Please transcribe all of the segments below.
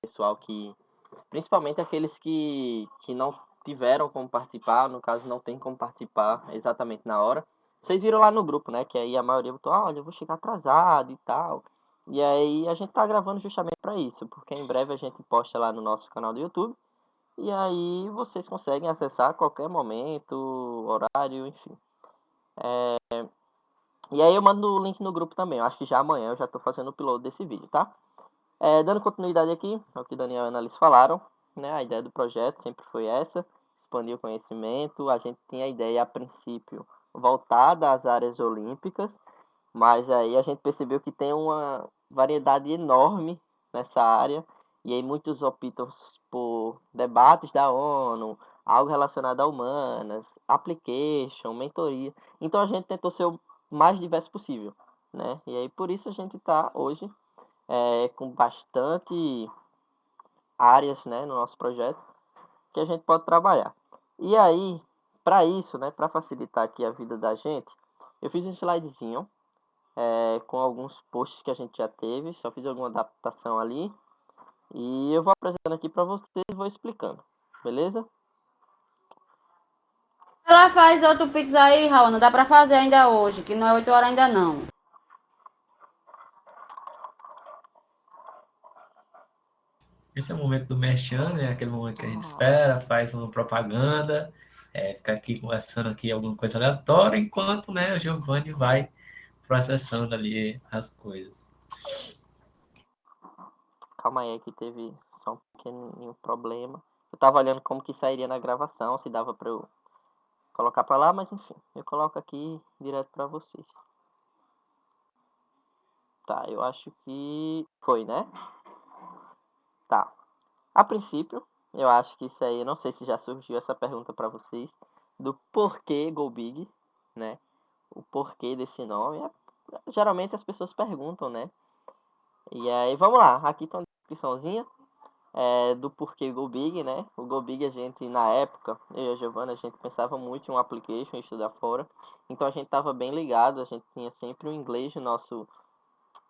pessoal que, principalmente aqueles que não tiveram como participar, no caso não tem como participar exatamente na hora. Vocês viram lá no grupo, né? Que aí a maioria botou, olha, eu vou chegar atrasado e tal. E aí a gente tá gravando justamente para isso, porque em breve a gente posta lá no nosso canal do YouTube. E aí vocês conseguem acessar a qualquer momento, horário, enfim. E aí eu mando o link no grupo também. Eu acho que já amanhã eu já tô fazendo o upload desse vídeo, tá? Dando continuidade aqui ao que Daniel e a Annalise falaram, né? A ideia do projeto sempre foi essa, expandir o conhecimento. A gente tinha a ideia, a princípio, voltada às áreas olímpicas, mas aí a gente percebeu que tem uma variedade enorme nessa área, e aí muitos optam por debates da ONU, algo relacionado a humanas, application, mentoria. Então a gente tentou ser o mais diverso possível, né? E aí por isso a gente está hoje com bastante áreas, né, no nosso projeto que a gente pode trabalhar. E aí, para isso, né, para facilitar aqui a vida da gente, eu fiz um slidezinho com alguns posts que a gente já teve, só fiz alguma adaptação ali e eu vou apresentando aqui para vocês e vou explicando, beleza? Ela faz outro pix aí, Raul, não dá pra fazer ainda hoje, que não é 8 horas ainda não. Esse é o momento do merchan, né? Aquele momento que a gente espera, faz uma propaganda, fica aqui conversando aqui alguma coisa aleatória, enquanto, né, o Giovanni vai processando ali as coisas. Calma aí que teve só um pequeno problema. Eu tava olhando como que sairia na gravação, se dava para eu colocar para lá, mas enfim, eu coloco aqui direto para vocês. Tá, eu acho que foi, né? Tá. A princípio, eu acho que isso aí, não sei se já surgiu essa pergunta para vocês, do porquê Go Big, né? O porquê desse nome. Geralmente as pessoas perguntam, né? E aí, vamos lá, aqui tá uma descriçãozinha do porquê Go Big, né? O Go Big a gente, na época, eu e a Giovana, a gente pensava muito em um application, em estudar fora. Então a gente tava bem ligado, a gente tinha sempre o inglês no nosso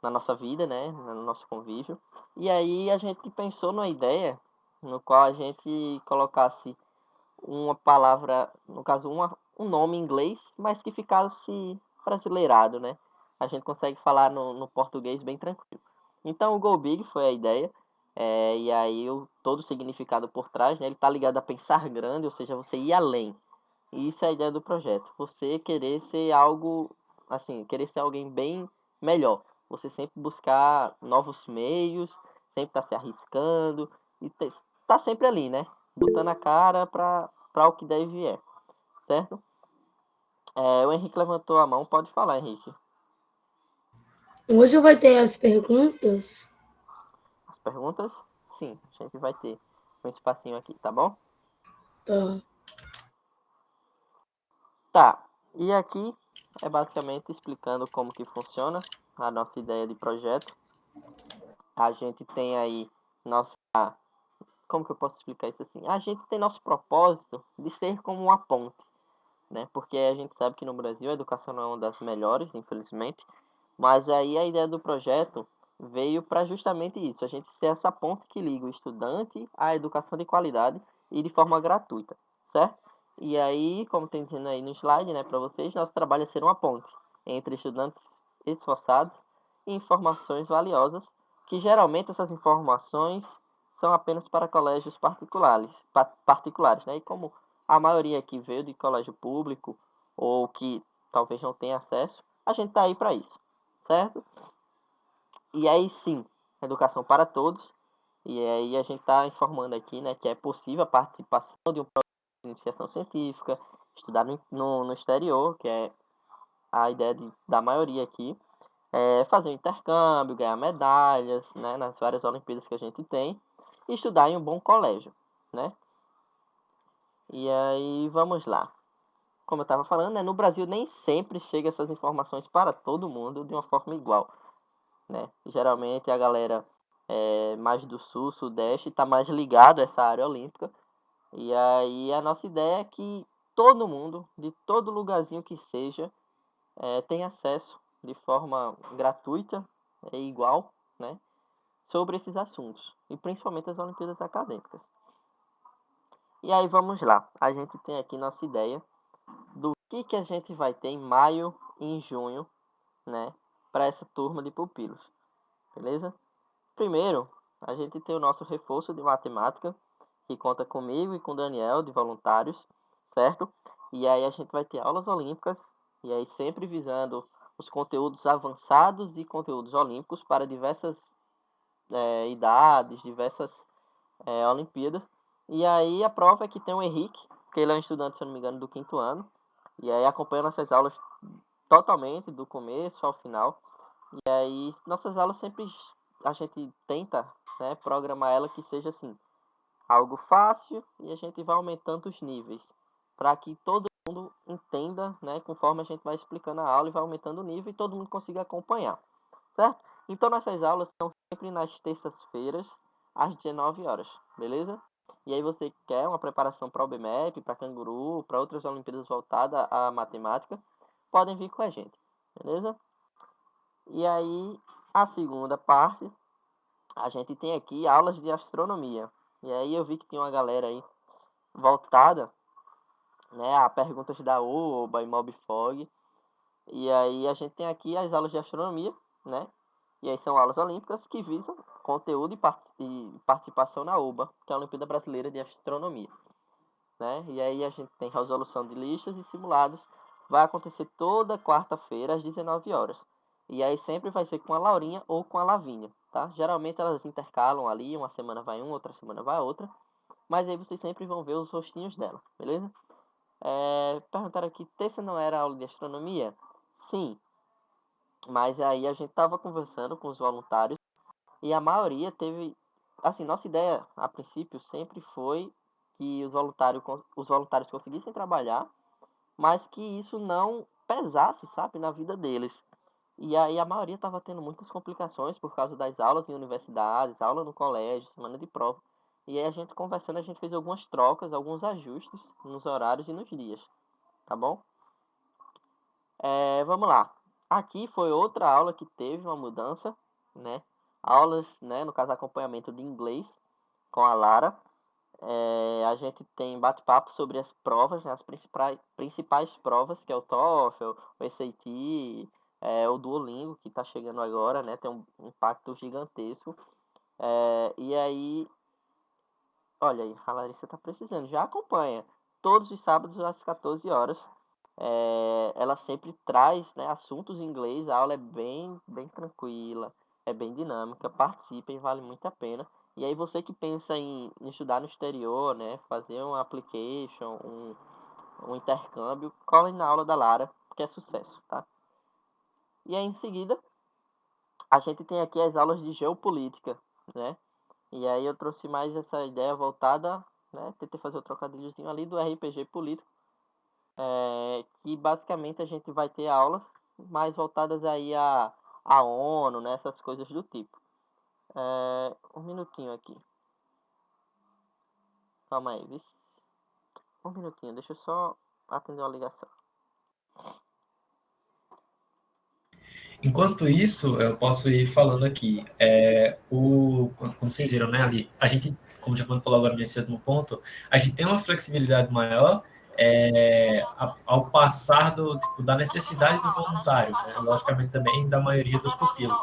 na nossa vida, né, no nosso convívio. E aí a gente pensou numa ideia no qual a gente colocasse uma palavra, no caso um nome em inglês, mas que ficasse brasileirado, né? A gente consegue falar no português bem tranquilo. Então o Go Big foi a ideia, e aí todo o significado por trás, né? Ele está ligado a pensar grande, ou seja, você ir além. E isso é a ideia do projeto. Você querer ser algo, assim, querer ser alguém bem melhor. Você sempre buscar novos meios, sempre estar se arriscando e tá sempre ali, né? Botando a cara para o que deve vier, certo? O Henrique levantou a mão, pode falar, Henrique. Hoje vai ter as perguntas? As perguntas? Sim, a gente vai ter um espacinho aqui, tá bom? Tá. Tá, e aqui é basicamente explicando como que funciona a nossa ideia de projeto. A gente tem aí nossa. Como que eu posso explicar isso assim? A gente tem nosso propósito de ser como uma ponte, né? Porque a gente sabe que no Brasil a educação não é uma das melhores, infelizmente. Mas aí a ideia do projeto veio para justamente isso, a gente ser essa ponte que liga o estudante à educação de qualidade e de forma gratuita, certo? E aí, como tem dizendo aí no slide, né, para vocês, nosso trabalho é ser uma ponte entre estudantes esforçados e informações valiosas, que geralmente essas informações são apenas para colégios particulares, né? E como a maioria aqui veio de colégio público ou que talvez não tenha acesso, a gente está aí para isso, certo? E aí sim, educação para todos. E aí a gente está informando aqui, né, que é possível a participação de um projeto de iniciação científica, estudar no exterior, que é a ideia da maioria aqui, fazer um intercâmbio, ganhar medalhas, né, nas várias Olimpíadas que a gente tem, e estudar em um bom colégio, né? E aí vamos lá. Como eu estava falando, né, no Brasil nem sempre chega essas informações para todo mundo de uma forma igual, né? Geralmente a galera mais do sul, sudeste, está mais ligado a essa área olímpica. E aí a nossa ideia é que todo mundo, de todo lugarzinho que seja, tenha acesso de forma gratuita e igual, né? sobre esses assuntos, e principalmente as Olimpíadas Acadêmicas. E aí vamos lá, a gente tem aqui nossa ideia do que a gente vai ter em maio e em junho, né, para essa turma de pupilos, beleza? Primeiro, a gente tem o nosso reforço de matemática, que conta comigo e com o Daniel, de voluntários, certo? E aí a gente vai ter aulas olímpicas, e aí sempre visando os conteúdos avançados e conteúdos olímpicos para diversas idades, diversas Olimpíadas. E aí a prova é que tem o Henrique, que ele é um estudante, se eu não me engano, do 5º ano, e aí acompanha nossas aulas totalmente, do começo ao final. E aí nossas aulas sempre a gente tenta, né, programar ela que seja assim, algo fácil, e a gente vai aumentando os níveis, para que todo mundo entenda, né, conforme a gente vai explicando a aula e vai aumentando o nível e todo mundo consiga acompanhar, certo? Então nossas aulas são sempre nas terças-feiras, às 19 horas, beleza? E aí você quer uma preparação para o BMEP, para Canguru, para outras Olimpíadas voltadas à matemática, podem vir com a gente, beleza? E aí, a segunda parte, a gente tem aqui aulas de astronomia. E aí eu vi que tinha uma galera aí voltada, né, a perguntas da OBA e Mobfog. E aí a gente tem aqui as aulas de astronomia, né? E aí são aulas olímpicas que visam conteúdo e participação na OBA, que é a Olimpíada Brasileira de Astronomia, né? E aí a gente tem resolução de listas e simulados. Vai acontecer toda quarta-feira às 19 horas. E aí sempre vai ser com a Laurinha ou com a Lavínia, tá? Geralmente elas intercalam ali, uma semana vai uma, outra semana vai outra. Mas aí vocês sempre vão ver os rostinhos dela, beleza? Perguntaram aqui, terça não era aula de astronomia? Sim, mas aí a gente tava conversando com os voluntários e a maioria teve... Assim, nossa ideia, a princípio, sempre foi que os voluntários conseguissem trabalhar, mas que isso não pesasse, sabe, na vida deles. E aí a maioria estava tendo muitas complicações por causa das aulas em universidades, aula no colégio, semana de prova. E aí a gente conversando, a gente fez algumas trocas, alguns ajustes nos horários e nos dias, tá bom? Vamos lá. Aqui foi outra aula que teve uma mudança, né? Aulas, né, no caso acompanhamento de inglês com a Lara. A gente tem bate-papo sobre as provas, né, as principais provas, que é o TOEFL, o SAT, o Duolingo, que está chegando agora, né, tem um impacto gigantesco. E aí, olha aí, a Larissa está precisando, já acompanha. Todos os sábados às 14 horas. Ela sempre traz, né, assuntos em inglês, a aula é bem tranquila, é bem dinâmica, participem, vale muito a pena. E aí você que pensa em estudar no exterior, né, fazer um application, um intercâmbio, colhe na aula da Lara, que é sucesso, tá? E aí em seguida, a gente tem aqui as aulas de geopolítica, né? E aí eu trouxe mais essa ideia voltada, né, tentei fazer o trocadilhozinho ali do RPG político, que basicamente a gente vai ter aulas mais voltadas aí à ONU, né, essas coisas do tipo. Um minutinho aqui. Calma aí, viu? Um minutinho, deixa eu só atender uma ligação. Enquanto isso, eu posso ir falando aqui. Como vocês viram, né, ali, a gente, como já falou agora nesse último ponto, a gente tem uma flexibilidade maior ao passar da necessidade do voluntário, né, logicamente também da maioria dos pupilos.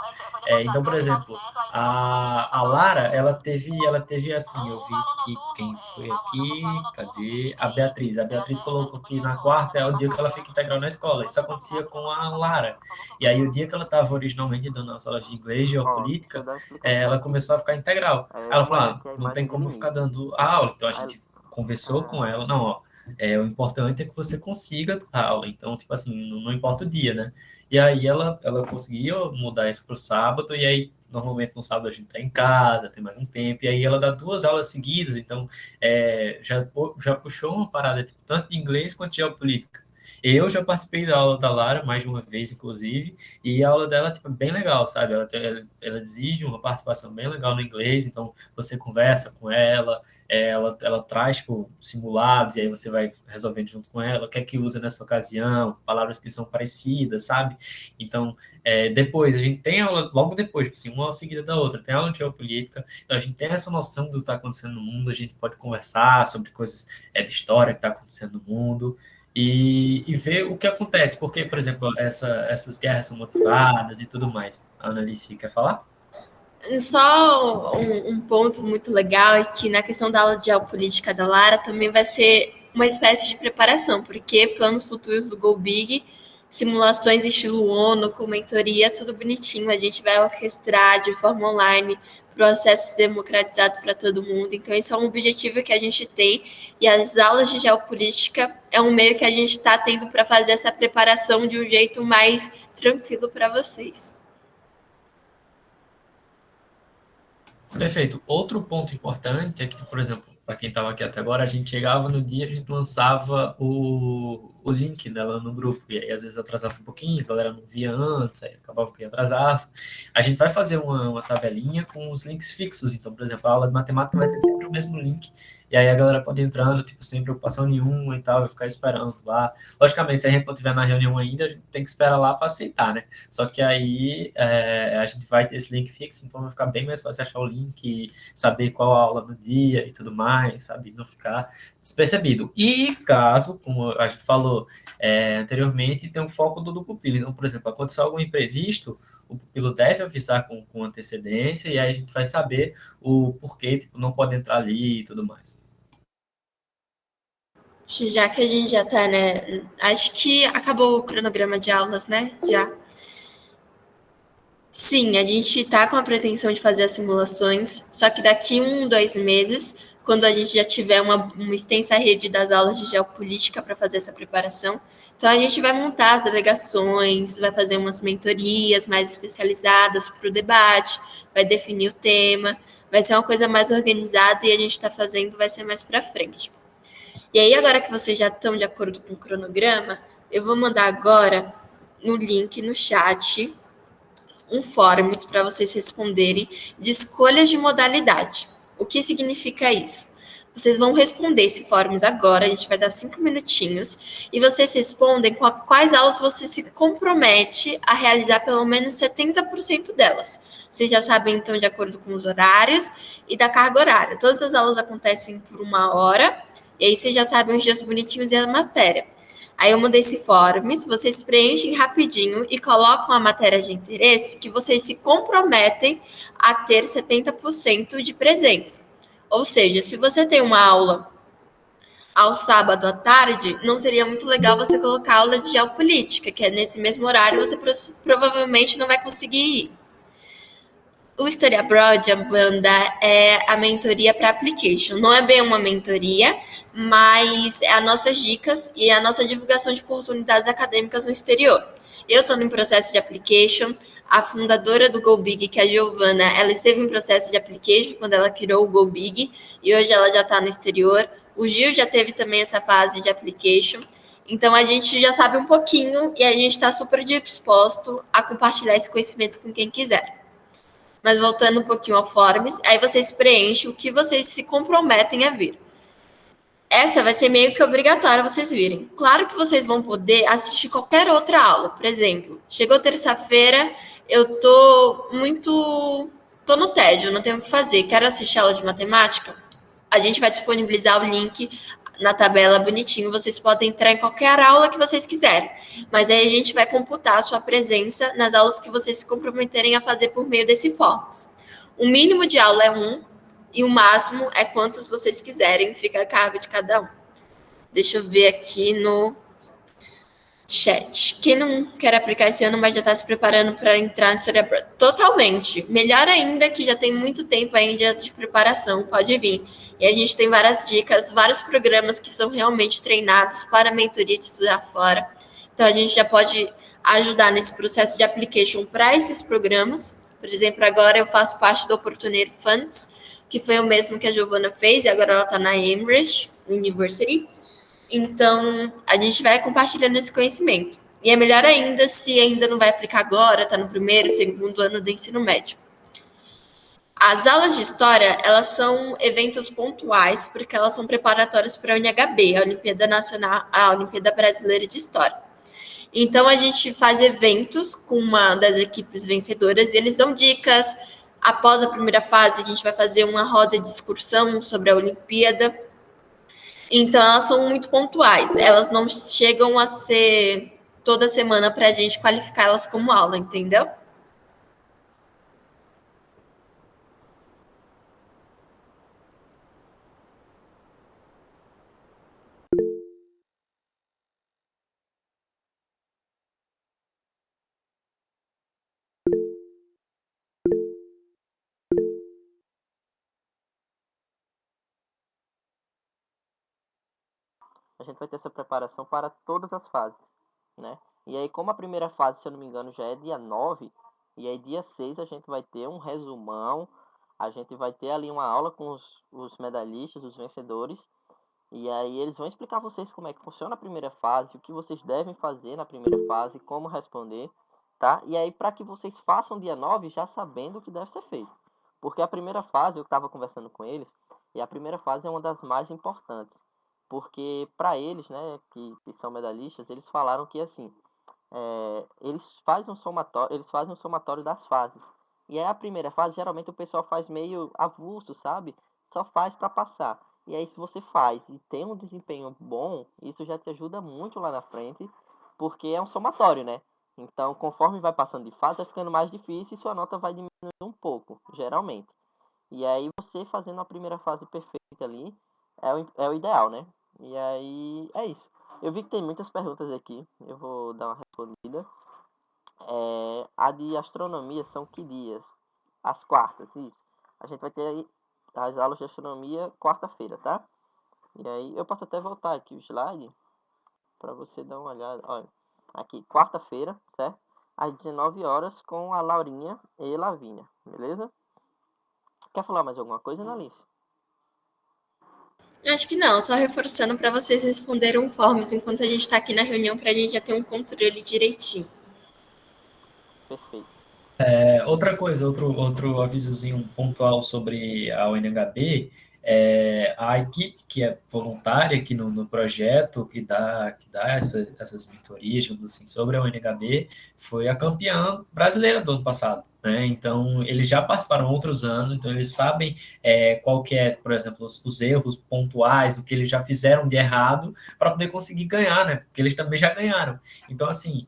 Então, por exemplo, a Lara, ela teve assim, eu vi que quem foi aqui, cadê? A Beatriz colocou que na quarta é o dia que ela fica integral na escola. Isso acontecia com a Lara. E aí, o dia que ela estava originalmente dando as aulas de inglês, geopolítica, ela começou a ficar integral. Aí ela falou, não tem como ficar dando a aula. Então, a gente conversou com ela, não, ó, o importante é que você consiga a aula. Então, tipo assim, não importa o dia, né? E aí, ela conseguiu mudar isso para o sábado, e aí, normalmente no sábado a gente está em casa, tem mais um tempo, e aí ela dá 2 aulas seguidas, então já puxou uma parada, tipo, tanto de inglês quanto de geopolítica. Eu já participei da aula da Lara mais de uma vez, inclusive, e a aula dela tipo, é bem legal, sabe? Ela exige uma participação bem legal no inglês, então você conversa com ela, ela traz tipo, simulados, e aí você vai resolvendo junto com ela, o que é que usa nessa ocasião, palavras que são parecidas, sabe? Então, depois, a gente tem aula, logo depois, tipo assim, uma aula seguida da outra, tem aula de geopolítica, então a gente tem essa noção do que está acontecendo no mundo, a gente pode conversar sobre coisas de história que está acontecendo no mundo, e ver o que acontece, porque, por exemplo, essas guerras são motivadas e tudo mais. A Annalice quer falar? Só um ponto muito legal é que na questão da aula de geopolítica da Lara também vai ser uma espécie de preparação, porque planos futuros do Go Big, simulações estilo ONU, com mentoria, tudo bonitinho, a gente vai orquestrar de forma online, processo democratizado para todo mundo. Então, esse é um objetivo que a gente tem, e as aulas de geopolítica é um meio que a gente está tendo para fazer essa preparação de um jeito mais tranquilo para vocês. Perfeito. Outro ponto importante é que, por exemplo, para quem estava aqui até agora, a gente chegava no dia, a gente lançava o link dela no grupo, e aí às vezes atrasava um pouquinho, a galera não via antes, aí acabava que atrasava. A gente vai fazer uma tabelinha com os links fixos, então, por exemplo, a aula de matemática vai ter sempre o mesmo link, e aí a galera pode ir entrando, tipo, sem preocupação nenhuma e tal, vai ficar esperando lá. Logicamente, se a gente não estiver na reunião ainda, a gente tem que esperar lá para aceitar, né? Só que aí a gente vai ter esse link fixo, então vai ficar bem mais fácil achar o link, saber qual a aula no dia e tudo mais, sabe? Não ficar despercebido. E caso, como a gente falou anteriormente, tem um foco do pupilo. Então, por exemplo, aconteceu algum imprevisto, o pupilo deve avisar com antecedência, e aí a gente vai saber o porquê, tipo, não pode entrar ali e tudo mais. Já que a gente já tá, né? Acho que acabou o cronograma de aulas, né? Já. Sim, a gente tá com a pretensão de fazer as simulações, só que daqui 2 meses, quando a gente já tiver uma extensa rede das aulas de geopolítica para fazer essa preparação, então a gente vai montar as delegações, vai fazer umas mentorias mais especializadas para o debate, vai definir o tema, vai ser uma coisa mais organizada, e a gente está fazendo, vai ser mais para frente. E aí, agora que vocês já estão de acordo com o cronograma, eu vou mandar agora no link, no chat, um forms para vocês responderem de escolhas de modalidade. O que significa isso? Vocês vão responder esse forms agora, a gente vai dar 5 minutinhos, e vocês respondem com quais aulas você se compromete a realizar pelo menos 70% delas. Vocês já sabem, então, de acordo com os horários e da carga horária. Todas as aulas acontecem por 1 hora, e aí vocês já sabem os dias bonitinhos e a matéria. Aí eu mandei esse forms, vocês preenchem rapidinho e colocam a matéria de interesse que vocês se comprometem a ter 70% de presença. Ou seja, se você tem uma aula ao sábado à tarde, não seria muito legal você colocar aula de geopolítica, que é nesse mesmo horário, você provavelmente não vai conseguir ir. O Study Abroad, Amanda, é a mentoria para application. Não é bem uma mentoria, mas é as nossas dicas e a nossa divulgação de oportunidades acadêmicas no exterior. Eu estou em processo de application. A fundadora do Go Big, que é a Giovana, ela esteve em processo de application quando ela criou o Go Big, e hoje ela já está no exterior. O Gil já teve também essa fase de application. Então, a gente já sabe um pouquinho e a gente está super disposto a compartilhar esse conhecimento com quem quiser. Mas voltando um pouquinho ao forms, aí vocês preenchem o que vocês se comprometem a vir. Essa vai ser meio que obrigatória vocês virem. Claro que vocês vão poder assistir qualquer outra aula. Por exemplo, chegou terça-feira, eu tô no tédio, não tenho o que fazer. Quero assistir aula de matemática? A gente vai disponibilizar o link na tabela bonitinho. Vocês podem entrar em qualquer aula que vocês quiserem. Mas aí a gente vai computar a sua presença nas aulas que vocês se comprometerem a fazer por meio desse forms. O mínimo de aula é 1 e o máximo é quantos vocês quiserem, fica a cargo de cada um. Deixa eu ver aqui no chat. Quem não quer aplicar esse ano, mas já está se preparando para entrar no Study Abroad? Totalmente. Melhor ainda, que já tem muito tempo ainda de preparação, pode vir. E a gente tem várias dicas, vários programas que são realmente treinados para a mentoria de estudar fora. Então, a gente já pode ajudar nesse processo de application para esses programas. Por exemplo, agora eu faço parte do Opportunity Funds, que foi o mesmo que a Giovana fez, e agora ela está na Amherst University. Então, a gente vai compartilhando esse conhecimento. E é melhor ainda se ainda não vai aplicar agora, está no primeiro, segundo ano do ensino médio. As aulas de história, elas são eventos pontuais, porque elas são preparatórias para a UNHB, a Olimpíada Nacional, a Olimpíada Brasileira de História. Então, a gente faz eventos com uma das equipes vencedoras e eles dão dicas. Após a primeira fase, a gente vai fazer uma roda de discussão sobre a Olimpíada. Então, elas são muito pontuais. Elas não chegam a ser toda semana para a gente qualificar elas como aula, entendeu? A gente vai ter essa preparação para todas as fases, né? E aí, como a primeira fase, se eu não me engano, já é dia 9, e aí dia 6 a gente vai ter um resumão, a gente vai ter ali uma aula com os medalhistas, os vencedores, e aí eles vão explicar a vocês como é que funciona a primeira fase, o que vocês devem fazer na primeira fase, como responder, tá? E aí, para que vocês façam dia 9 já sabendo o que deve ser feito. Porque a primeira fase, eu estava conversando com eles, e a primeira fase é uma das mais importantes. Porque para eles, né, que são medalhistas, eles falaram que assim, eles fazem um somatório das fases. E aí a primeira fase, geralmente o pessoal faz meio avulso, sabe? Só faz para passar. E aí se você faz e tem um desempenho bom, isso já te ajuda muito lá na frente, porque é um somatório, né? Então, conforme vai passando de fase, vai ficando mais difícil e sua nota vai diminuindo um pouco, geralmente. E aí você fazendo a primeira fase perfeita ali é o ideal, né? E aí é isso. Eu vi que tem muitas perguntas aqui. Eu vou dar uma respondida. A de astronomia são que dias? As quartas, isso. A gente vai ter aí as aulas de astronomia quarta-feira, tá? E aí eu posso até voltar aqui o slide para você dar uma olhada. Olha, aqui, quarta-feira, certo? Às 19 horas com a Laurinha e Lavínia, beleza? Quer falar mais alguma coisa, Analice? Acho que não, só reforçando para vocês responderem formas enquanto a gente está aqui na reunião, para a gente já ter um controle direitinho. Perfeito. Outra coisa, outro avisozinho pontual sobre a UNHB, a equipe que é voluntária aqui no projeto, que dá essas mentorias, digamos assim, sobre a UNHB, foi a campeã brasileira do ano passado, né? Então, eles já participaram outros anos, então eles sabem qual que é, por exemplo, os erros pontuais, o que eles já fizeram de errado, para poder conseguir ganhar, né? Porque eles também já ganharam. Então, assim,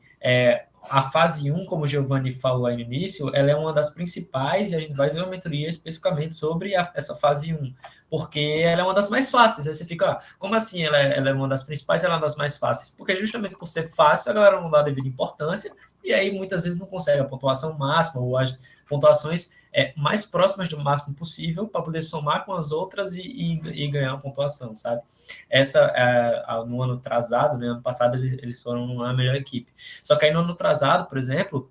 a fase 1, como o Giovanni falou aí no início, ela é uma das principais e a gente vai ter uma mentoria especificamente sobre essa fase 1, porque ela é uma das mais fáceis. Aí você fica, como assim ela é uma das principais, ela é uma das mais fáceis? Porque justamente por ser fácil, a galera não dá a devida importância e aí muitas vezes não consegue a pontuação máxima ou as pontuações mais próximas do máximo possível para poder somar com as outras e ganhar uma pontuação, sabe? No ano atrasado, né, ano passado, eles foram a melhor equipe. Só que aí no ano atrasado, por exemplo,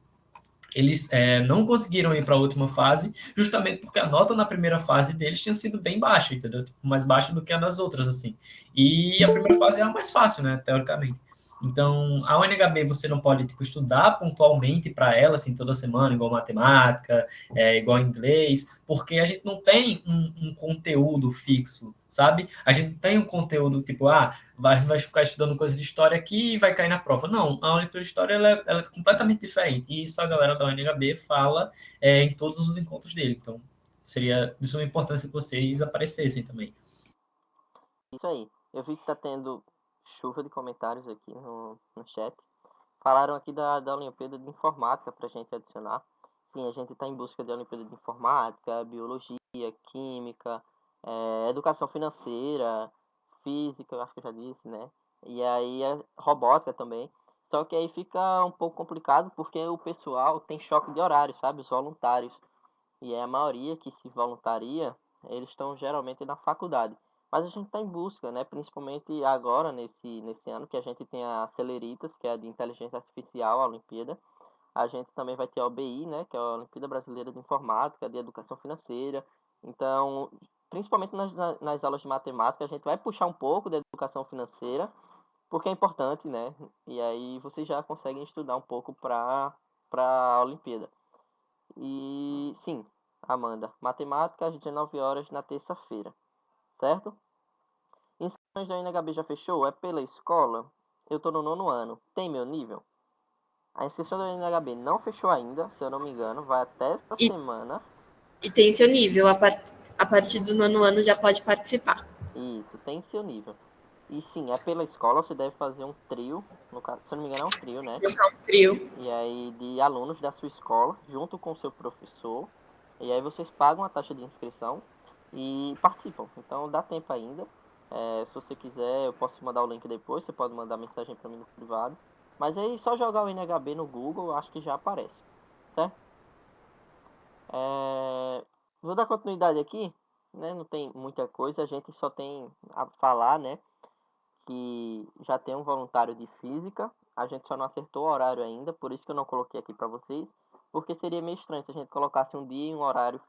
eles não conseguiram ir para a última fase, justamente porque a nota na primeira fase deles tinha sido bem baixa, entendeu? Mais baixa do que a das outras, assim. E a primeira fase é a mais fácil, né, teoricamente. Então, a UNHB você não pode estudar pontualmente para ela, assim, toda semana, igual matemática, igual inglês, porque a gente não tem um conteúdo fixo, sabe? A gente tem um conteúdo tipo, vai ficar estudando coisas de história aqui e vai cair na prova. Não, a Olimpíada de História ela é completamente diferente, e isso a galera da UNHB fala em todos os encontros dele. Então, seria de suma importância que vocês aparecessem também. Isso aí. Eu vi que tá tendo chuva de comentários aqui no chat. Falaram aqui da Olimpíada de Informática pra gente adicionar. Sim, a gente está em busca de Olimpíada de Informática, Biologia, Química, Educação Financeira, Física, eu acho que eu já disse, né? E aí Robótica também. Só que aí fica um pouco complicado porque o pessoal tem choque de horário, sabe? Os voluntários. E é a maioria que se voluntaria, eles estão geralmente na faculdade. Mas a gente está em busca, né? Principalmente agora, nesse ano, que a gente tem a Celeritas, que é a de Inteligência Artificial, a Olimpíada. A gente também vai ter a OBI, né? Que é a Olimpíada Brasileira de Informática, de Educação Financeira. Então, principalmente nas aulas de matemática, a gente vai puxar um pouco da educação financeira, porque é importante, né? E aí vocês já conseguem estudar um pouco para a Olimpíada. E sim, Amanda, matemática às 19 horas na terça-feira, certo? Inscrições da NHB já fechou? É pela escola? Eu tô no 9º ano. Tem meu nível? A inscrição da NHB não fechou ainda, se eu não me engano. Vai até essa E- semana. E tem seu nível, a partir do 9º ano já pode participar. Isso, tem seu nível. E sim, é pela escola, você deve fazer um trio. No caso, se eu não me engano, é um trio, né? Montar um trio. E aí, de alunos da sua escola, junto com o seu professor. E aí vocês pagam a taxa de inscrição e participam. Então dá tempo ainda. Se você quiser, eu posso te mandar o link depois. Você pode mandar mensagem para mim no privado. Mas aí só jogar o NHB no Google, acho que já aparece, certo? Vou dar continuidade aqui, né? Não tem muita coisa, a gente só tem a falar, né? Que já tem um voluntário de física. A gente só não acertou o horário ainda, por isso que eu não coloquei aqui para vocês. Porque seria meio estranho se a gente colocasse um dia e um horário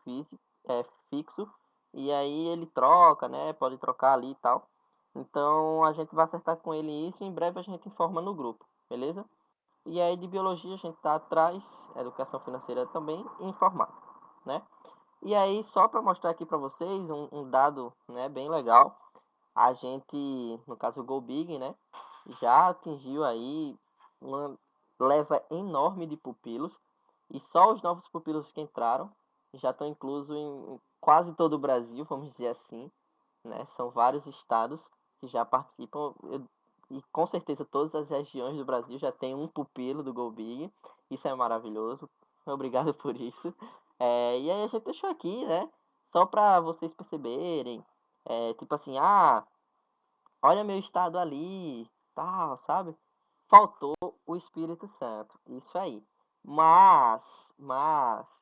fixo. E aí ele troca, né? Pode trocar ali e tal. Então a gente vai acertar com ele isso e em breve a gente informa no grupo, beleza? E aí de biologia a gente tá atrás, educação financeira também e informática, né? E aí só para mostrar aqui para vocês um dado, né, bem legal. A gente, no caso o Go Big, né, já atingiu aí uma leva enorme de pupilos. E só os novos pupilos que entraram já estão inclusos em quase todo o Brasil, vamos dizer assim, né? São vários estados que já participam. E com certeza todas as regiões do Brasil já tem um pupilo do Go Big. Isso é maravilhoso. Obrigado por isso. E aí a gente deixou aqui, né? Só para vocês perceberem. Tipo assim, olha meu estado ali, tal, sabe? Faltou o Espírito Santo, isso aí. Mas,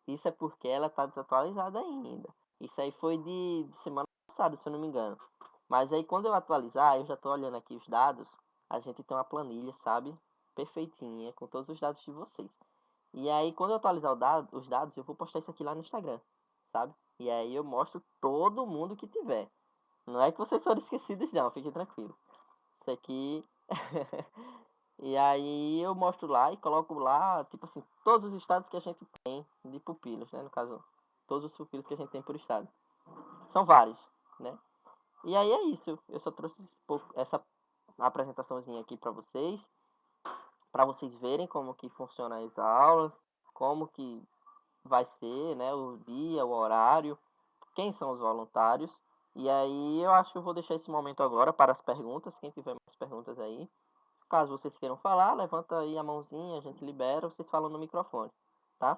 isso é porque ela tá desatualizada ainda. Isso aí foi de semana passada, se eu não me engano. Mas aí quando eu atualizar, eu já tô olhando aqui os dados, a gente tem uma planilha, sabe? Perfeitinha, com todos os dados de vocês. E aí quando eu atualizar os dados, eu vou postar isso aqui lá no Instagram, sabe? E aí eu mostro todo mundo que tiver. Não é que vocês foram esquecidos não, fiquem tranquilos. Isso aqui. E aí eu mostro lá e coloco lá, tipo assim, todos os estados que a gente tem de pupilos, né? No caso, todos os pupilos que a gente tem por estado. São vários, né? E aí é isso. Eu só trouxe essa apresentaçãozinha aqui para vocês verem como que funcionam as aulas, como que vai ser, né? O dia, o horário, quem são os voluntários. E aí eu acho que eu vou deixar esse momento agora para as perguntas. Quem tiver mais perguntas aí. Caso vocês queiram falar, levanta aí a mãozinha, a gente libera, vocês falam no microfone, tá?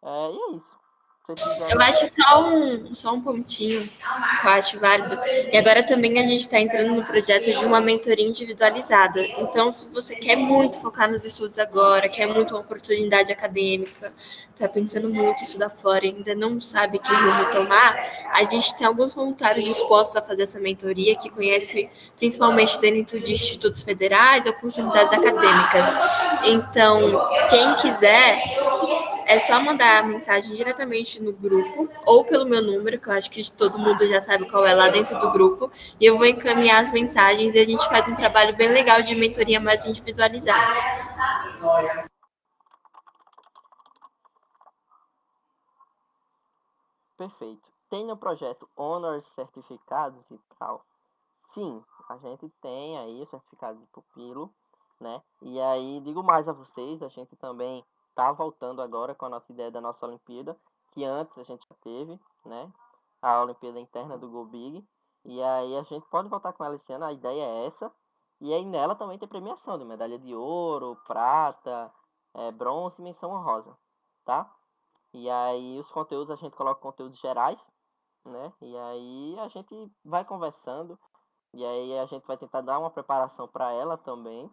E é isso. Se vocês quiserem... Eu acho só um pontinho que eu acho válido. E agora também a gente está entrando no projeto de uma mentoria individualizada. Então, se você quer muito focar nos estudos agora, quer muito uma oportunidade acadêmica, está pensando muito em estudar fora e ainda não sabe que rumo tomar, a gente tem alguns voluntários dispostos a fazer essa mentoria que conhecem principalmente dentro de institutos federais e oportunidades acadêmicas. Então, quem quiser é só mandar a mensagem diretamente no grupo ou pelo meu número, que eu acho que todo mundo já sabe qual é lá dentro do grupo, e eu vou encaminhar as mensagens e a gente faz um trabalho bem legal de mentoria mais individualizada. Perfeito. Tem no projeto Honors certificados e tal? Sim, a gente tem aí o certificado de pupilo, né? E aí, digo mais a vocês, a gente também tá voltando agora com a nossa ideia da nossa Olimpíada, que antes a gente já teve, né? A Olimpíada Interna do Go Big. E aí a gente pode voltar com ela esse ano, a ideia é essa. E aí nela também tem premiação de medalha de ouro, prata, bronze e menção honrosa, tá? E aí os conteúdos a gente coloca conteúdos gerais, né? E aí a gente vai conversando. E aí a gente vai tentar dar uma preparação para ela também.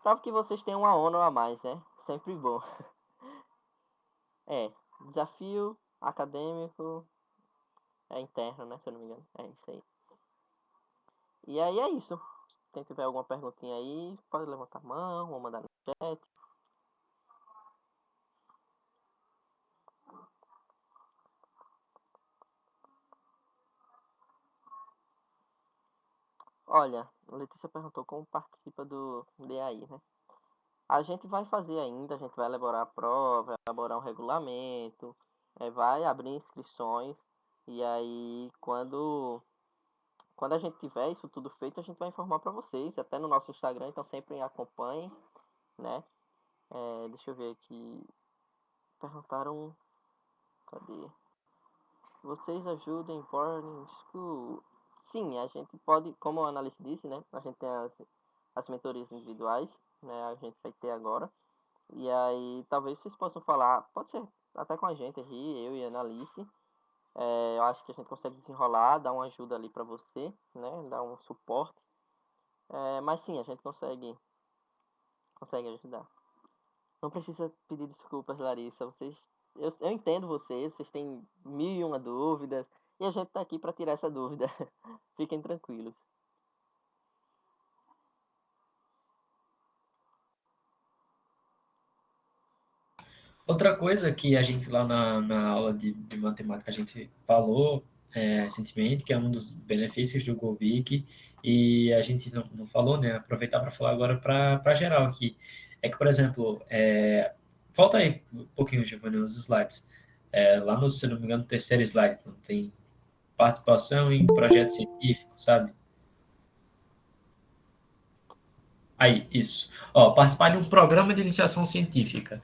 Para que vocês tenham uma honra a mais, né? Sempre bom. Desafio acadêmico interno, né? Se eu não me engano. É isso aí. E aí é isso. Quem tiver alguma perguntinha aí, pode levantar a mão ou mandar no chat. Olha, a Letícia perguntou como participa do DAI, né? A gente vai fazer ainda, a gente vai elaborar a prova, elaborar um regulamento, vai abrir inscrições, e aí quando a gente tiver isso tudo feito, a gente vai informar para vocês, até no nosso Instagram, então sempre acompanhem, né? Deixa eu ver aqui. Perguntaram. Cadê? Vocês ajudam em boarding school? Sim, a gente pode, como a Analice disse, né? A gente tem as mentorias individuais, né? A gente vai ter agora. E aí, talvez vocês possam falar, pode ser até com a gente aqui, eu e a Analice. Eu acho que a gente consegue desenrolar, dar uma ajuda ali para você, né? Dar um suporte. Mas sim, a gente consegue ajudar. Não precisa pedir desculpas, Larissa. Eu entendo vocês têm mil e uma dúvidas. E a gente tá aqui para tirar essa dúvida. Fiquem tranquilos. Outra coisa que a gente lá na aula de matemática a gente falou recentemente, que é um dos benefícios do GoBig, e a gente não falou, né? Aproveitar para falar agora para geral aqui. É que, por exemplo, volta aí um pouquinho, Giovanni, nos slides. Lá no, se não me engano, no terceiro slide, quando tem participação em projeto científico, sabe? Aí, isso. Ó, participar de um programa de iniciação científica.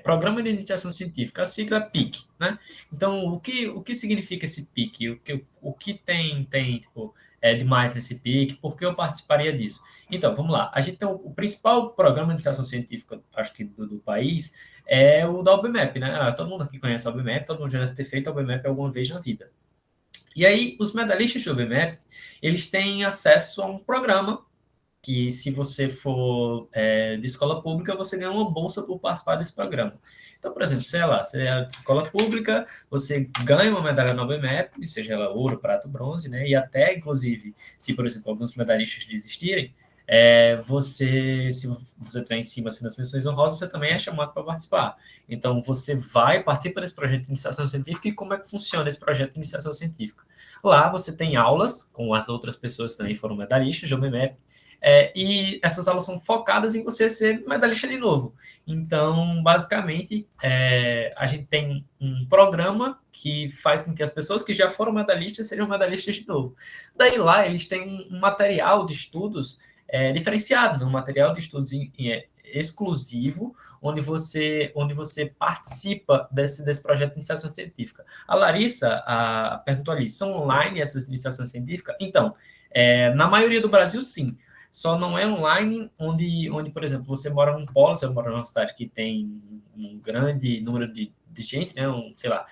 Programa de iniciação científica, a sigla PIC, né? Então, o que significa esse PIC? O que tem tipo, demais nesse PIC? Por que eu participaria disso? Então, vamos lá. A gente tem o principal programa de iniciação científica, acho que do país, é o da UBMEP, né? Todo mundo aqui conhece a UBMEP, todo mundo já deve ter feito a UBMEP alguma vez na vida. E aí, os medalhistas de UBMEP, eles têm acesso a um programa que se você for de escola pública, você ganha uma bolsa por participar desse programa. Então, por exemplo, sei lá, você é de escola pública, você ganha uma medalha na UBMEP, seja ela ouro, prata, bronze, né? E até, inclusive, se, por exemplo, alguns medalhistas desistirem, se você está em cima assim, das menções honrosas, você também é chamado para participar. Então, você vai, participa desse projeto de iniciação científica e como é que funciona esse projeto de iniciação científica? Lá você tem aulas com as outras pessoas que também foram medalhistas de UBMEP, e essas aulas são focadas em você ser medalhista de novo. Então, basicamente, a gente tem um programa que faz com que as pessoas que já foram medalhistas sejam medalhistas de novo. Daí lá, eles têm um material de estudos diferenciado, um material de estudos exclusivo, onde você participa desse projeto de iniciação científica. A Larissa perguntou ali, são online essas iniciações científicas? Então, na maioria do Brasil, sim. Só não é online onde, por exemplo, você mora num polo, você mora numa cidade que tem um grande número de gente, né? Sei lá,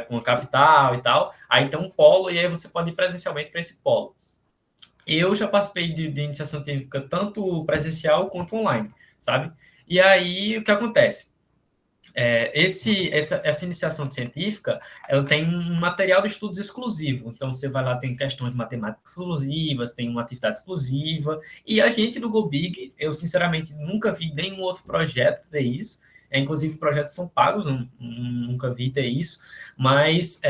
uma capital e tal, aí tem um polo e aí você pode ir presencialmente para esse polo. Eu já participei de iniciação científica tanto presencial quanto online, sabe? E aí, o que acontece? Essa iniciação científica, ela tem um material de estudos exclusivo. Então, você vai lá, tem questões de matemática exclusivas, tem uma atividade exclusiva. E a gente do GoBig, eu sinceramente nunca vi nenhum outro projeto ter isso. Inclusive, projetos são pagos, nunca vi ter isso. Mas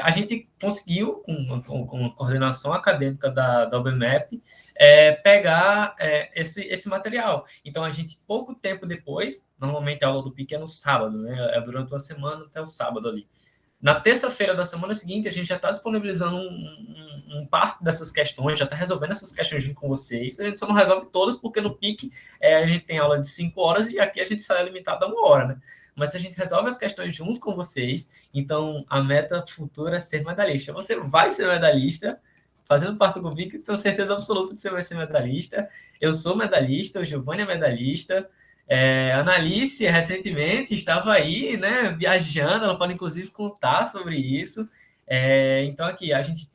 a gente conseguiu, com a coordenação acadêmica da UBMEP, pegar esse material. Então, a gente, pouco tempo depois, normalmente a aula do PIC é no sábado, né? É durante uma semana até o sábado ali. Na terça-feira da semana seguinte, a gente já está disponibilizando um parte dessas questões, já está resolvendo essas questões junto com vocês. A gente só não resolve todas, porque no PIC a gente tem aula de 5 horas e aqui a gente sai limitado a 1 hora, né? Mas a gente resolve as questões junto com vocês, então a meta futura é ser medalhista. Você vai ser medalhista, fazendo parte do GoBig, tenho certeza absoluta que você vai ser medalhista. Eu sou medalhista, o Giovanni é medalhista. Analice, recentemente, estava aí, né, viajando, ela pode, inclusive, contar sobre isso. Então, aqui,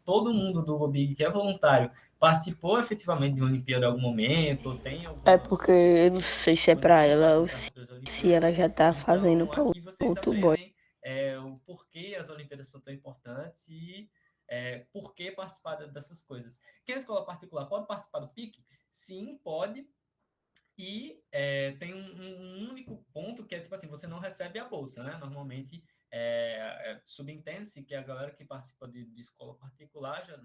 todo mundo do GoBig que é voluntário, participou efetivamente de uma Olimpíada em algum momento, tem alguma... porque eu não sei se é para ela ou se ela já está fazendo para outro boy. O porquê as Olimpíadas são tão importantes e por que participar dessas coisas. Quem é escola particular pode participar do PIC? Sim, pode. E tem um único ponto que é, tipo assim, você não recebe a bolsa, né? Normalmente, subentende-se que a galera que participa de escola particular já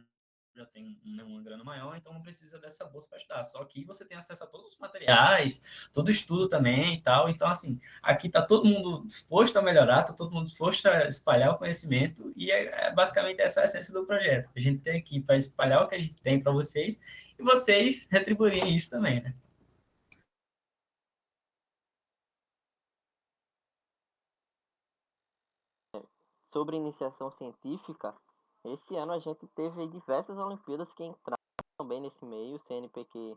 já tem uma grana maior, então não precisa dessa bolsa para estudar. Só que você tem acesso a todos os materiais, todo estudo também e tal. Então, assim, aqui está todo mundo disposto a melhorar, está todo mundo disposto a espalhar o conhecimento, e basicamente essa a essência do projeto. A gente tem aqui para espalhar o que a gente tem para vocês, e vocês retribuírem isso também, né? Sobre iniciação científica, esse ano a gente teve diversas Olimpíadas que entraram também nesse meio, o CNPq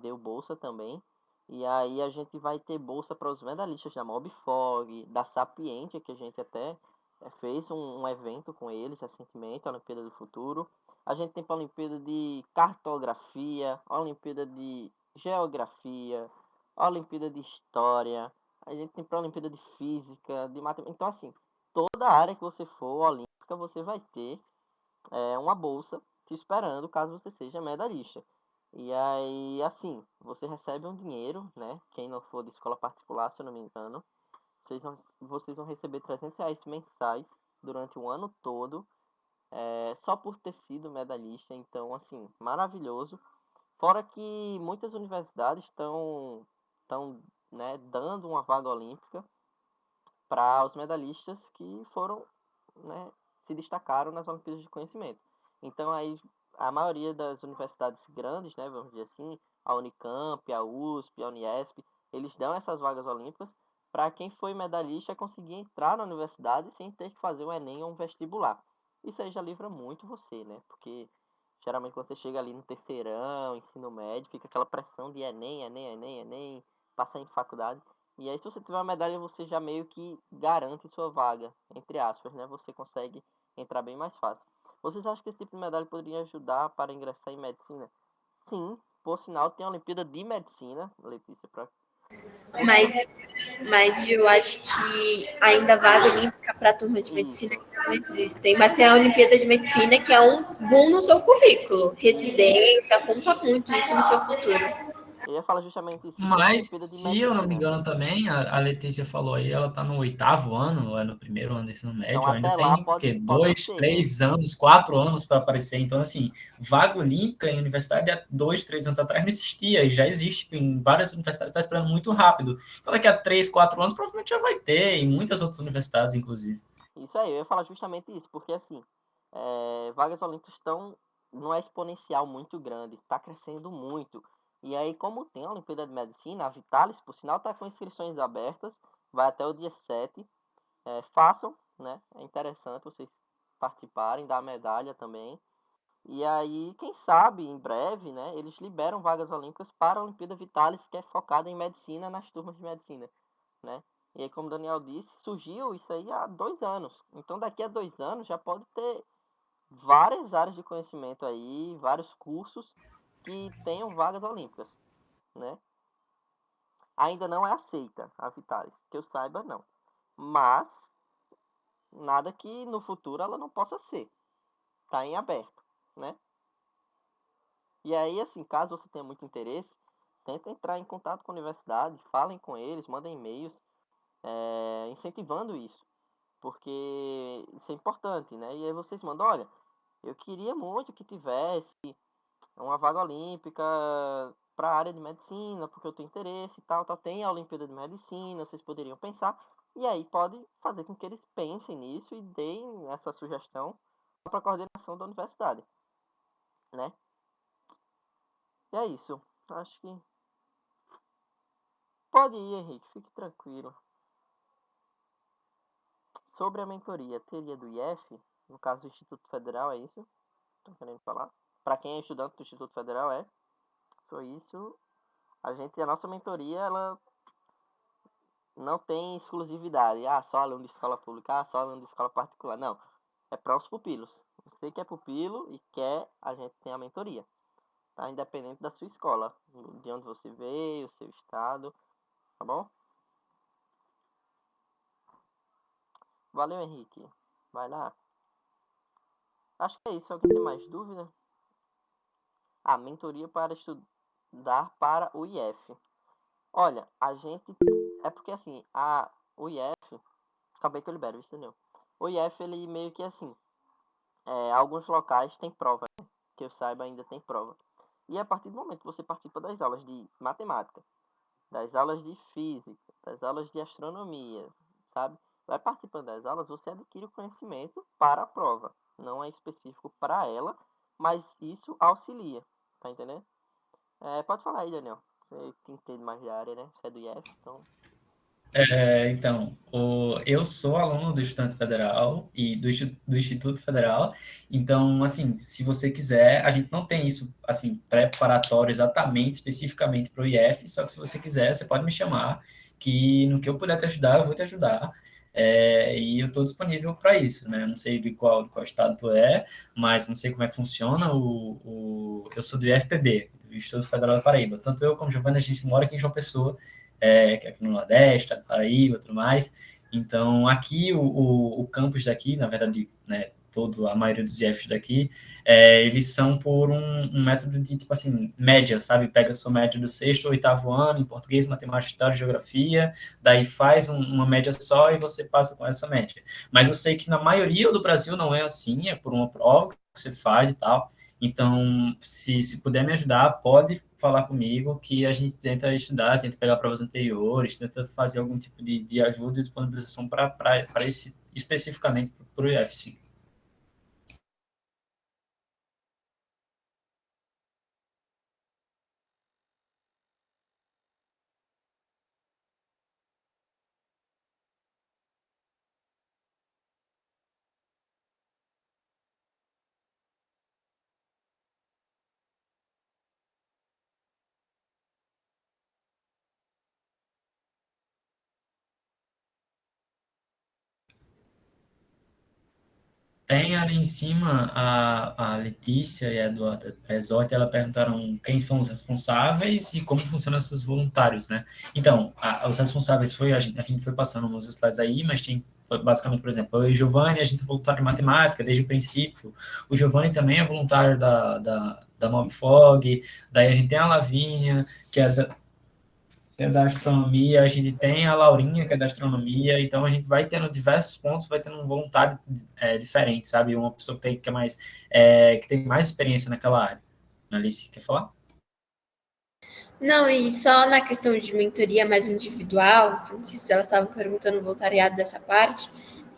deu bolsa também. E aí a gente vai ter bolsa para os medalhistas da Mobfog, da Sapientia, que a gente até fez um evento com eles recentemente, a Olimpíada do Futuro. A gente tem para a Olimpíada de Cartografia, a Olimpíada de Geografia, a Olimpíada de História, a gente tem para a Olimpíada de Física, de Matemática. Então, assim, toda área que você for olímpica, você vai ter uma bolsa te esperando caso você seja medalhista. E aí, assim, você recebe um dinheiro, né? Quem não for de escola particular, se eu não me engano, vocês vão receber R$ 300 mensais durante o ano todo, só por ter sido medalhista. Então, assim, maravilhoso. Fora que muitas universidades estão né, dando uma vaga olímpica para os medalhistas que foram, né, se destacaram nas Olimpíadas de Conhecimento. Então, aí, a maioria das universidades grandes, né, vamos dizer assim, a Unicamp, a USP, a Uniesp, eles dão essas vagas olímpicas para quem foi medalhista conseguir entrar na universidade sem ter que fazer um Enem ou um vestibular. Isso aí já livra muito você, né? Porque geralmente quando você chega ali no terceirão, ensino médio, fica aquela pressão de Enem, Enem, Enem, Enem, passar em faculdade. E aí, se você tiver uma medalha, você já meio que garante sua vaga, entre aspas, né? Você consegue entrar bem mais fácil. Vocês acham que esse tipo de medalha poderia ajudar para ingressar em medicina? Sim, por sinal, tem a Olimpíada de Medicina, Letícia, para Mas eu acho que ainda vaga olímpica para a turma de medicina isso. ainda não existem. Mas tem a Olimpíada de Medicina, que é um boom no seu currículo. Residência, conta muito isso no seu futuro. Eu ia falar justamente isso, que tem a Mas, Olimpíada de se eu não me Medicina. engano também, a Letícia falou aí, ela está no 8º ano, ou é no 1º ano do ensino Então, médio, ainda até lá tem, o pode, quê? pode não 2, ter, né? 3 anos, 4 anos para aparecer. Então, assim, vaga olímpica em universidade há 2, 3 anos atrás não existia, e já existe em várias universidades, está esperando muito rápido. Então, daqui a 3, 4 anos, provavelmente já vai ter, em muitas outras universidades, inclusive. Isso aí, eu ia falar justamente isso, porque assim, vagas olímpicas não é exponencial muito grande, está crescendo muito. E aí, como tem a Olimpíada de Medicina, a Vitalis, por sinal, está com inscrições abertas, vai até o dia 7. Façam, né? É interessante vocês participarem, dar a medalha também. E aí, quem sabe, em breve, né, eles liberam vagas olímpicas para a Olimpíada Vitalis, que é focada em medicina, nas turmas de medicina, né? E aí, como o Daniel disse, surgiu isso aí há 2 anos. Então, daqui a 2 anos já pode ter várias áreas de conhecimento aí, vários cursos que tenham vagas olímpicas, né? Ainda não é aceita a Vitalis, que eu saiba não. Mas nada que no futuro ela não possa ser. Está em aberto, né? E aí, assim, caso você tenha muito interesse, tenta entrar em contato com a universidade, falem com eles, mandem e-mails, incentivando isso. Porque isso é importante, né? E aí vocês mandam, olha, eu queria muito que tivesse uma vaga olímpica para a área de medicina, porque eu tenho interesse e tal, tal. Tem a Olimpíada de Medicina, vocês poderiam pensar. E aí pode fazer com que eles pensem nisso e deem essa sugestão para a coordenação da universidade, né? E é isso. Acho que pode ir, Henrique, fique tranquilo. Sobre a mentoria, teria do IF, no caso do Instituto Federal, é isso? Estou querendo falar. Para quem é estudante do Instituto Federal, só isso. A nossa mentoria, ela não tem exclusividade. Ah, só aluno de escola pública, só aluno de escola particular. Não. É para os pupilos. Você que é pupilo e quer, a gente tem a mentoria. Tá? Independente da sua escola. De onde você veio, seu estado. Tá bom? Valeu, Henrique. Vai lá. Acho que é isso. Alguém tem mais dúvida? Mentoria para estudar para o IF. Olha, a gente... É porque assim, o IF... Acabei que eu libero, isso, entendeu? O IF, ele meio que assim... alguns locais têm prova, né? Que eu saiba ainda tem prova. E a partir do momento que você participa das aulas de matemática, das aulas de física, das aulas de astronomia, sabe? Vai participando das aulas, você adquire o conhecimento para a prova. Não é específico para ela, mas isso auxilia, tá entendendo? Pode falar aí, Daniel. Você que entende mais da área, né? Você é do IF, então... Então, eu sou aluno do Estudante Federal e do Instituto Federal, então, assim, se você quiser, a gente não tem isso, assim, preparatório exatamente, especificamente para o IF, só que se você quiser, você pode me chamar, que no que eu puder te ajudar, eu vou te ajudar, e eu estou disponível para isso, né? Eu não sei de qual estado tu é, mas não sei como é que funciona, eu sou do IFPB, do Instituto Federal da Paraíba, tanto eu como o Giovanni, a gente mora aqui em João Pessoa, que é aqui no Nordeste, Paraíba e tudo mais. Então, aqui, o campus daqui, na verdade, né, a maioria dos IFs daqui, eles são por um método de, tipo assim, média, sabe? Pega a sua média do sexto ou oitavo ano, em português, matemática, história, geografia, daí faz uma média só e você passa com essa média. Mas eu sei que na maioria do Brasil não é assim, é por uma prova que você faz e tal. Então, se puder me ajudar, pode falar comigo que a gente tenta estudar, tenta pegar provas anteriores, tenta fazer algum tipo de ajuda e disponibilização para esse, especificamente para o IF5. Tem ali em cima a Letícia e a Eduarda Prezotti, elas perguntaram quem são os responsáveis e como funcionam esses voluntários, né? Então, os responsáveis a gente foi passando nos slides aí, mas tem basicamente, por exemplo, eu e o Giovanni, a gente é voluntário de matemática desde o princípio. O Giovanni também é voluntário da Mobfog, daí a gente tem a Lavínia, que é da astronomia, a gente tem a Laurinha, que é da astronomia, então a gente vai tendo diversos pontos, vai tendo um voluntário diferente, sabe? Uma pessoa que tem mais experiência naquela área. Alice, quer falar? Não, e só na questão de mentoria mais individual, não sei se elas estavam perguntando o voluntariado dessa parte,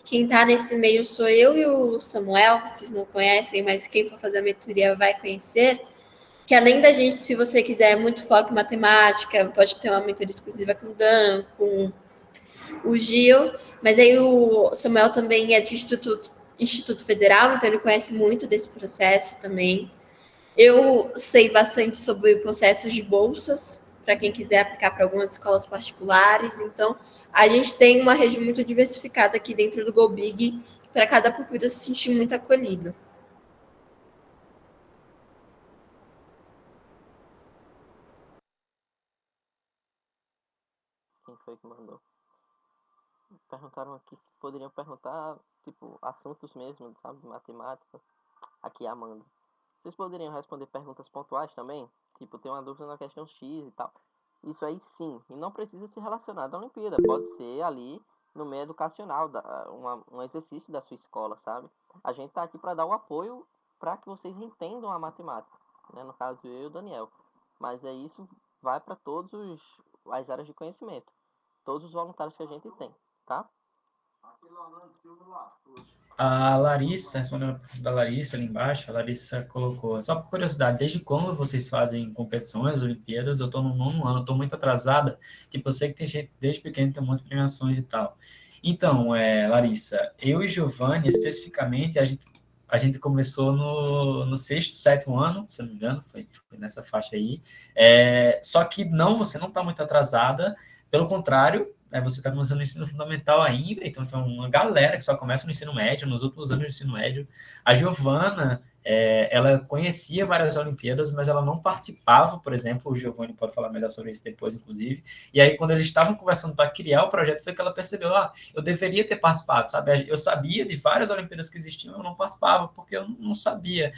quem está nesse meio sou eu e o Samuel, vocês não conhecem, mas quem for fazer a mentoria vai conhecer, que além da gente, se você quiser muito foco em matemática, pode ter uma mentoria exclusiva com o Dan, com o Gil, mas aí o Samuel também é de Instituto Federal, então ele conhece muito desse processo também. Eu sei bastante sobre processos de bolsas, para quem quiser aplicar para algumas escolas particulares, então a gente tem uma rede muito diversificada aqui dentro do Go Big, para cada pupilo se sentir muito acolhido. Quem foi que mandou? Perguntaram aqui se poderiam perguntar, tipo, assuntos mesmo, sabe, de matemática. Aqui, Amanda. Vocês poderiam responder perguntas pontuais também? Tipo, tem uma dúvida na questão X e tal. Isso aí sim, e não precisa ser relacionado à Olimpíada, pode ser ali no meio educacional, um exercício da sua escola, sabe? A gente está aqui para dar o apoio para que vocês entendam a matemática, né? No caso, eu e o Daniel. Mas isso vai para todas as áreas de conhecimento, todos os voluntários que a gente tem, tá? A Larissa, respondendo a pergunta da Larissa ali embaixo, a Larissa colocou, só por curiosidade, desde quando vocês fazem competições, Olimpíadas? Eu estou no 9º ano, estou muito atrasada, tipo, eu sei que tem gente desde pequeno, tem um monte de premiações e tal. Então, Larissa, eu e Giovanni, especificamente, a gente começou no 6º, 7º ano, se eu não me engano, foi nessa faixa aí, só que você não está muito atrasada, pelo contrário, você está começando no ensino fundamental ainda, então tem uma galera que só começa no ensino médio, nos últimos anos do ensino médio. A Giovana, ela conhecia várias Olimpíadas, mas ela não participava, por exemplo, o Giovanni pode falar melhor sobre isso depois, inclusive, e aí quando eles estavam conversando para criar o projeto, foi que ela percebeu, eu deveria ter participado, sabe? Eu sabia de várias Olimpíadas que existiam, eu não participava, porque eu não sabia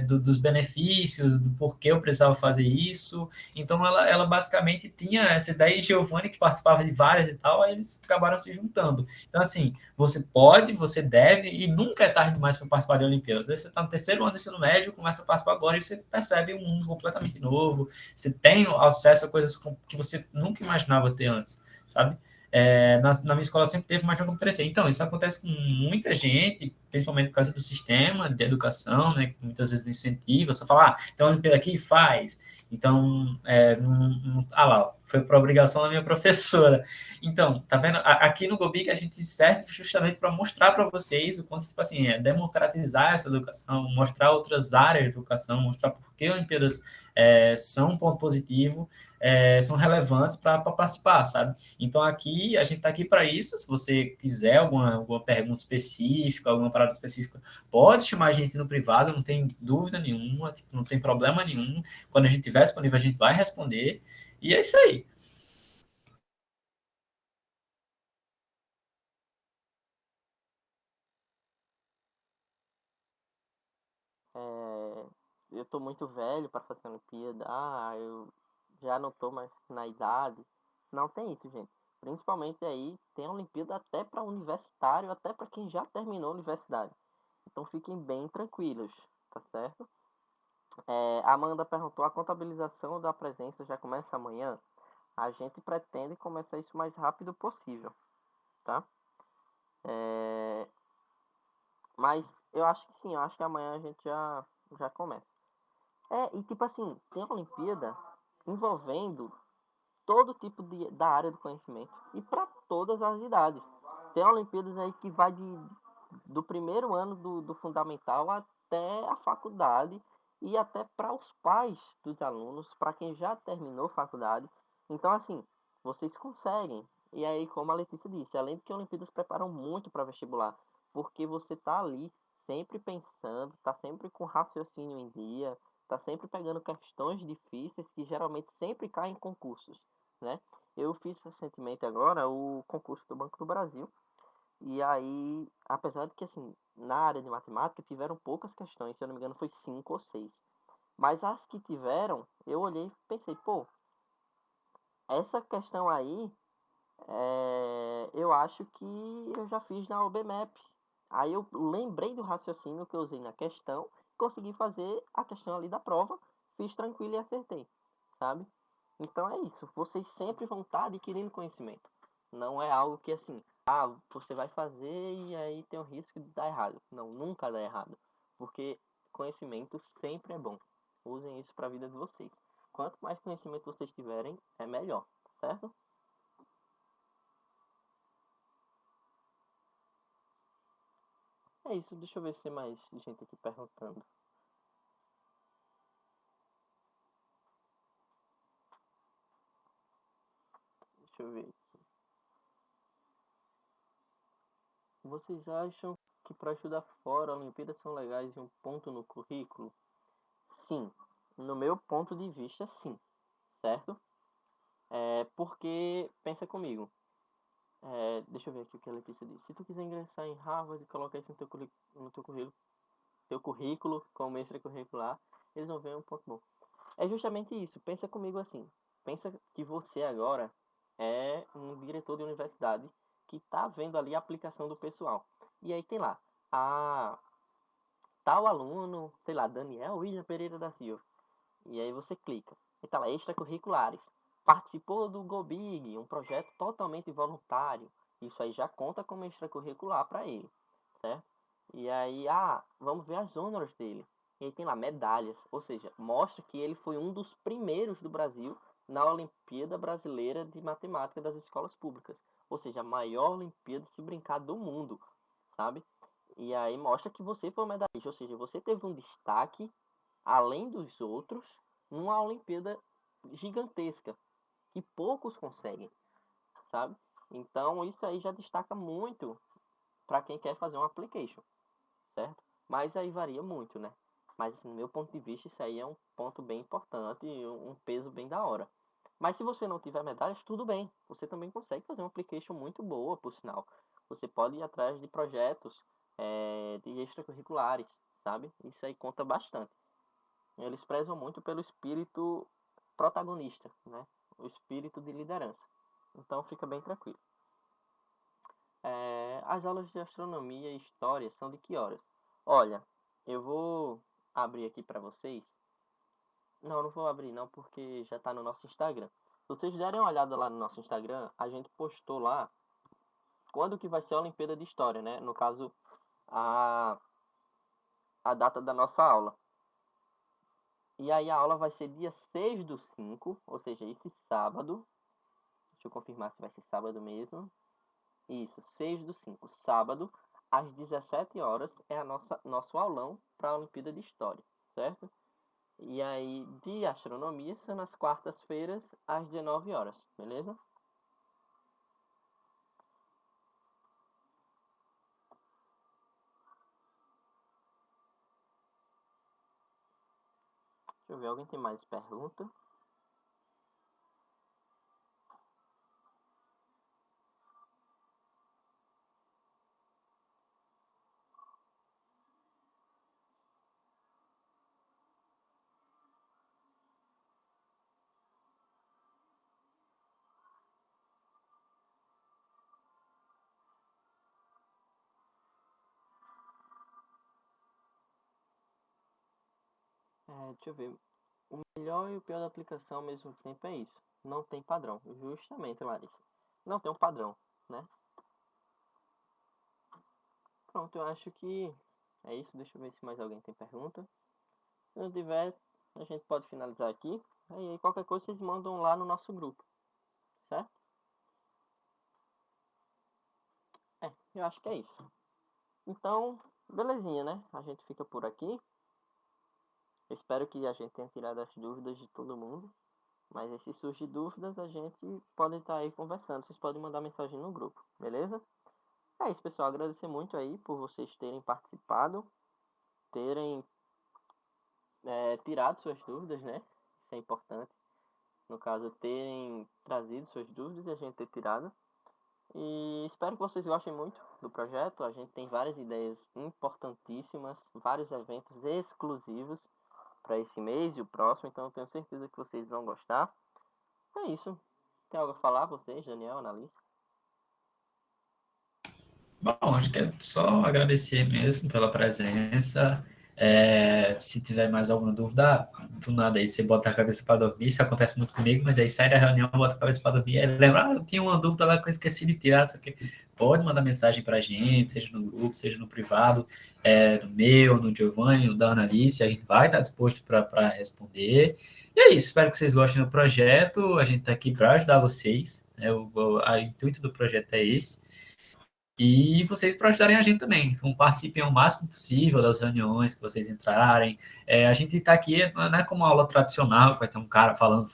dos benefícios, do porquê eu precisava fazer isso, então ela basicamente tinha essa ideia, e Giovanni, que participava de várias e tal, aí eles acabaram se juntando. Então, assim, você pode, você deve, e nunca é tarde demais para participar de Olimpíadas. Às vezes você está no terceiro ano do ensino médio, começa a participar agora e você percebe um mundo completamente novo, você tem acesso a coisas que você nunca imaginava ter antes, sabe? Na minha escola sempre teve, mas não aconteceu. Então, isso acontece com muita gente, principalmente por causa do sistema de educação, né, que muitas vezes não incentiva, só fala, tem uma Olimpíada aqui, faz. Então, lá, foi por obrigação da minha professora. Então, tá vendo? Aqui no Gobic a gente serve justamente para mostrar para vocês o quanto, tipo assim, democratizar essa educação, mostrar outras áreas de educação, mostrar por que Olimpíadas são um ponto positivo, são relevantes para participar, sabe? Então, aqui, a gente está aqui para isso. Se você quiser alguma pergunta específica, alguma parada específica, pode chamar a gente no privado, não tem dúvida nenhuma, tipo, não tem problema nenhum. Quando a gente tiver disponível, a gente vai responder. E é isso aí. Eu tô muito velho para fazer Olimpíada. Eu já não tô mais na idade. Não tem isso, gente. Principalmente aí tem a Olimpíada até para universitário, até para quem já terminou a universidade. Então fiquem bem tranquilos, tá certo? A Amanda perguntou, a contabilização da presença já começa amanhã? A gente pretende começar isso o mais rápido possível, tá? Mas eu acho que sim, eu acho que amanhã a gente já começa. E tipo assim, tem a Olimpíada envolvendo todo tipo da área do conhecimento e para todas as idades. Tem Olimpíadas aí que vai do primeiro ano do fundamental até a faculdade e até para os pais dos alunos, para quem já terminou faculdade. Então, assim, vocês conseguem. E aí, como a Letícia disse, além de que Olimpíadas preparam muito para vestibular, porque você tá ali sempre pensando, tá sempre com raciocínio em dia, tá sempre pegando questões difíceis que geralmente sempre caem em concursos, né? Eu fiz recentemente agora o concurso do Banco do Brasil. E aí, apesar de que, assim, na área de matemática tiveram poucas questões, se eu não me engano foi 5 ou 6. Mas as que tiveram, eu olhei e pensei, pô, essa questão aí, eu acho que eu já fiz na OBMAP. Aí eu lembrei do raciocínio que eu usei na questão, consegui fazer a questão ali da prova, fiz tranquilo e acertei, sabe? Então é isso, vocês sempre vão estar adquirindo conhecimento. Não é algo que assim, você vai fazer e aí tem o risco de dar errado. Não, nunca dá errado. Porque conhecimento sempre é bom. Usem isso para a vida de vocês. Quanto mais conhecimento vocês tiverem, é melhor, certo? É isso, deixa eu ver se tem mais gente aqui perguntando. Deixa eu ver. Vocês acham que para estudar fora, Olimpíadas são legais e um ponto no currículo? Sim, no meu ponto de vista, sim, certo? Porque, pensa comigo, deixa eu ver aqui o que a Letícia disse. Se tu quiser ingressar em Harvard e colocar isso no teu currículo como extracurricular, eles vão ver um ponto bom. É justamente isso, pensa comigo assim. Pensa que você agora é um diretor de universidade que está vendo ali a aplicação do pessoal. E aí tem lá, tal aluno, sei lá, Daniel William Pereira da Silva. E aí você clica. E tá lá, extracurriculares. Participou do GoBig, um projeto totalmente voluntário. Isso aí já conta como extracurricular para ele, certo? E aí, vamos ver as honras dele. E aí tem lá medalhas, ou seja, mostra que ele foi um dos primeiros do Brasil na Olimpíada Brasileira de Matemática das Escolas Públicas. Ou seja, a maior Olimpíada, se brincar, do mundo, sabe? E aí mostra que você foi um medalhista, ou seja, você teve um destaque além dos outros, numa Olimpíada gigantesca, que poucos conseguem, sabe? Então isso aí já destaca muito para quem quer fazer um application, certo? Mas aí varia muito, né? Mas, assim, no meu ponto de vista, isso aí é um ponto bem importante e um peso bem da hora. Mas se você não tiver medalhas, tudo bem. Você também consegue fazer uma application muito boa, por sinal. Você pode ir atrás de projetos de extracurriculares, sabe? Isso aí conta bastante. Eles prezam muito pelo espírito protagonista, né? O espírito de liderança. Então fica bem tranquilo. As aulas de astronomia e história são de que horas? Olha, eu vou abrir aqui para vocês. Não vou abrir não, porque já está no nosso Instagram. Se vocês derem uma olhada lá no nosso Instagram, a gente postou lá quando que vai ser a Olimpíada de História, né? No caso, a data da nossa aula. E aí a aula vai ser dia 6/5, ou seja, esse sábado. Deixa eu confirmar se vai ser sábado mesmo. Isso, 6/5, sábado, às 17 horas, é nosso aulão para a Olimpíada de História, certo? E aí, de astronomia, são nas quartas-feiras, às 19 horas, beleza? Deixa eu ver, alguém tem mais pergunta? Deixa eu ver. O melhor e o pior da aplicação ao mesmo tempo é isso. Não tem padrão. Justamente, Larissa. Não tem um padrão, né? Pronto, eu acho que é isso. Deixa eu ver se mais alguém tem pergunta. Se não tiver, a gente pode finalizar aqui. Aí qualquer coisa vocês mandam lá no nosso grupo, certo? Eu acho que é isso. Então, belezinha, né? A gente fica por aqui. Espero que a gente tenha tirado as dúvidas de todo mundo. Mas se surgir dúvidas, a gente pode estar aí conversando. Vocês podem mandar mensagem no grupo, beleza? É isso, pessoal. Agradecer muito aí por vocês terem participado, terem tirado suas dúvidas, né? Isso é importante. No caso, terem trazido suas dúvidas e a gente ter tirado. E espero que vocês gostem muito do projeto. A gente tem várias ideias importantíssimas, vários eventos exclusivos para esse mês e o próximo. Então, eu tenho certeza que vocês vão gostar. É isso. Tem algo a falar, vocês, Daniel, Annalise? Bom, acho que é só agradecer mesmo pela presença. Se tiver mais alguma dúvida, do nada aí você bota a cabeça para dormir. Isso acontece muito comigo, mas aí sai da reunião, bota a cabeça para dormir. Aí lembra, eu tinha uma dúvida lá que eu esqueci de tirar. Só que pode mandar mensagem para a gente, seja no grupo, seja no privado, no meu, no Giovanni, no da Annalise. A gente vai estar disposto para responder. E é isso, espero que vocês gostem do projeto. A gente está aqui para ajudar vocês. O intuito do projeto é esse. E vocês para ajudarem a gente também. Então, participem o máximo possível das reuniões que vocês entrarem. A gente está aqui, não é como uma aula tradicional, que vai ter um cara falando,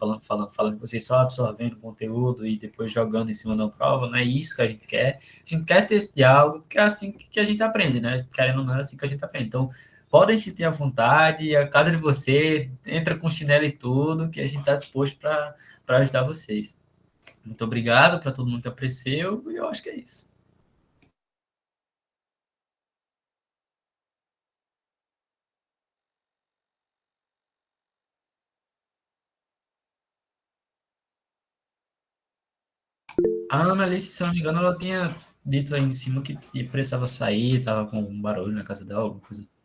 vocês só absorvendo conteúdo e depois jogando em cima da prova. Não é isso que a gente quer. A gente quer ter esse diálogo, porque é assim que a gente aprende, né? Querendo ou não, é assim que a gente aprende. Então, podem se ter à vontade, a casa de você, entra com chinelo e tudo, que a gente está disposto para ajudar vocês. Muito obrigado para todo mundo que apreciou, e eu acho que é isso. A Annalise, se eu não me engano, ela tinha dito aí em cima que precisava sair, tava com um barulho na casa dela, alguma coisa assim.